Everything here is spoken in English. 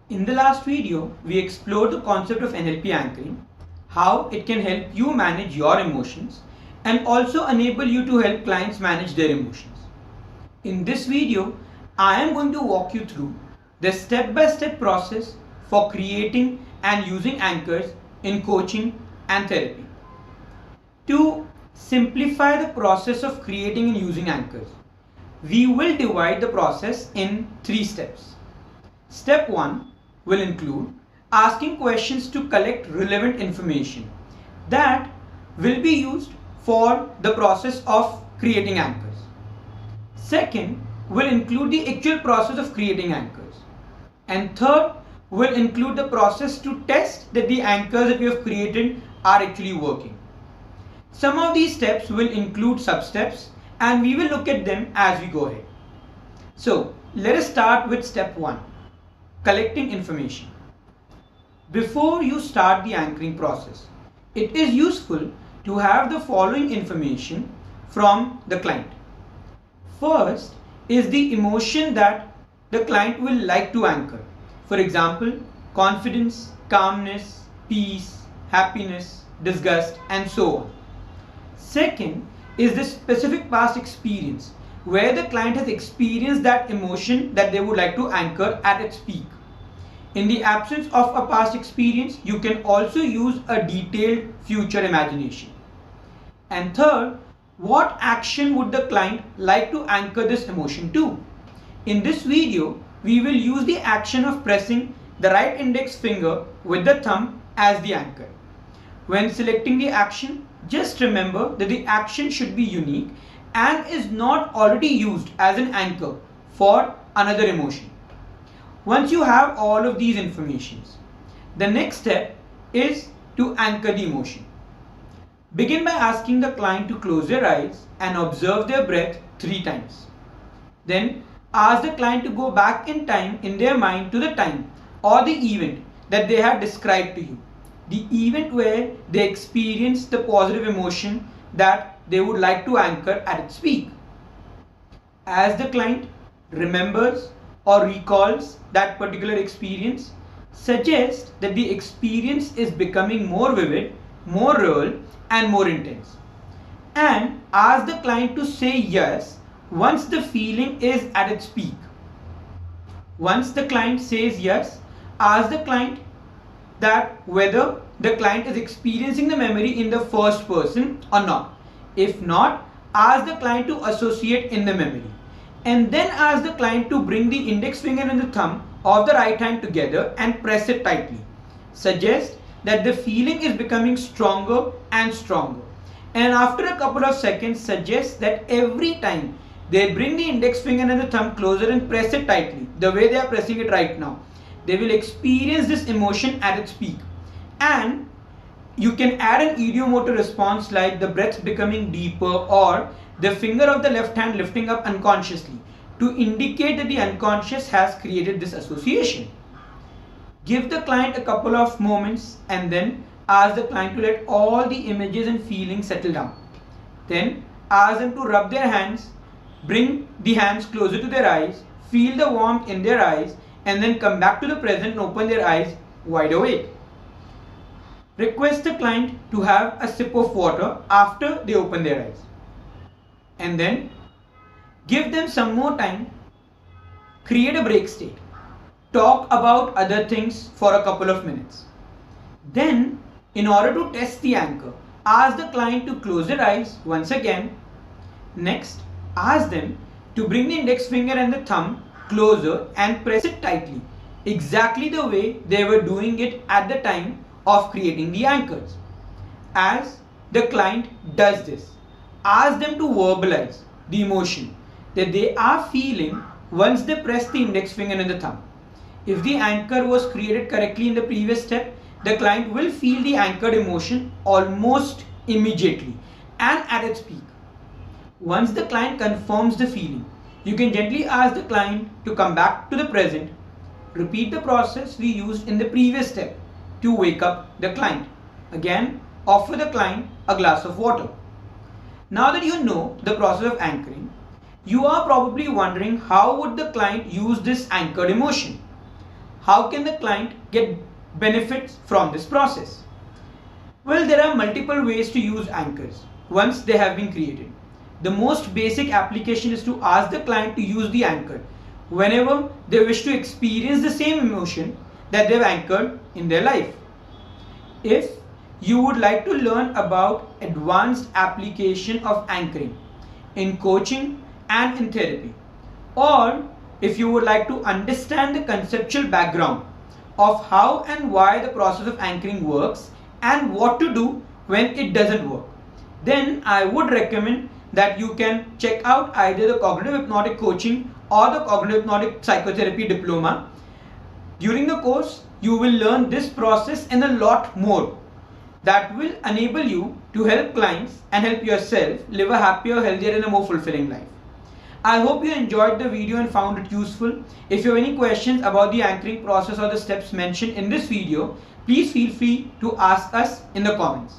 In the last video, we explored the concept of NLP anchoring, how it can help you manage your emotions and also enable you to help clients manage their emotions. In this video, I am going to walk you through the step-by-step process for creating and using anchors in coaching and therapy. To simplify the process of creating and using anchors, we will divide the process in 3 steps. Step 1 will include asking questions to collect relevant information that will be used for the process of creating anchors. Second will include the actual process of creating anchors. And third will include the process to test that the anchors that we have created are actually working. Some of these steps will include sub-steps and we will look at them as we go ahead. So let us start with step 1, collecting information. Before you start the anchoring process, it is useful to have the following information from the client. First is the emotion that the client will like to anchor. For example, confidence, calmness, peace, happiness, disgust, and so on. Second is the specific past experience where the client has experienced that emotion that they would like to anchor at its peak. In the absence of a past experience, you can also use a detailed future imagination. And third, what action would the client like to anchor this emotion to? In this video, we will use the action of pressing the right index finger with the thumb as the anchor. When selecting the action, just remember that the action should be unique and is not already used as an anchor for another emotion. Once you have all of these informations, the next step is to anchor the emotion. Begin by asking the client to close their eyes and observe their breath 3 times. Then ask the client to go back in time in their mind to the time or the event that they had described to you. The event where they experienced the positive emotion that they would like to anchor at its peak. As the client remembers or recalls that particular experience, suggest that the experience is becoming more vivid, more real, and more intense. And ask the client to say yes once the feeling is at its peak. Once the client says yes, ask the client that whether the client is experiencing the memory in the first person or not. If not, ask the client to associate in the memory. And then ask the client to bring the index finger and the thumb of the right hand together and press it tightly. Suggest that the feeling is becoming stronger and stronger. And after a couple of seconds, suggest that every time they bring the index finger and the thumb closer and press it tightly, the way they are pressing it right now, they will experience this emotion at its peak. And you can add an idiomotor response like the breath becoming deeper or the finger of the left hand lifting up unconsciously to indicate that the unconscious has created this association. Give the client a couple of moments and then ask the client to let all the images and feelings settle down. Then ask them to rub their hands, bring the hands closer to their eyes, feel the warmth in their eyes, and then come back to the present and open their eyes wide awake. Request the client to have a sip of water after they open their eyes. And then give them some more time, create a break state, talk about other things for a couple of minutes. Then, in order to test the anchor, ask the client to close their eyes once again. Next, ask them to bring the index finger and the thumb closer and press it tightly, exactly the way they were doing it at the time of creating the anchors. As the client does this, ask them to verbalize the emotion that they are feeling once they press the index finger and the thumb. If the anchor was created correctly in the previous step, the client will feel the anchored emotion almost immediately and at its peak. Once the client confirms the feeling, you can gently ask the client to come back to the present, repeat the process we used in the previous step to wake up the client. Again, offer the client a glass of water. Now that you know the process of anchoring, you are probably wondering how would the client use this anchored emotion? how can the client get benefits from this process? Well, there are multiple ways to use anchors once they have been created. The most basic application is to ask the client to use the anchor whenever they wish to experience the same emotion that they've anchored in their life. If you would like to learn about advanced application of anchoring in coaching and in therapy, or if you would like to understand the conceptual background of how and why the process of anchoring works and what to do when it doesn't work, then I would recommend that you can check out either the cognitive hypnotic coaching or the cognitive hypnotic psychotherapy diploma. During the course, you will learn this process and a lot more that will enable you to help clients and help yourself live a happier, healthier and a more fulfilling life. I hope you enjoyed the video and found it useful. If you have any questions about the anchoring process or the steps mentioned in this video, please feel free to ask us in the comments.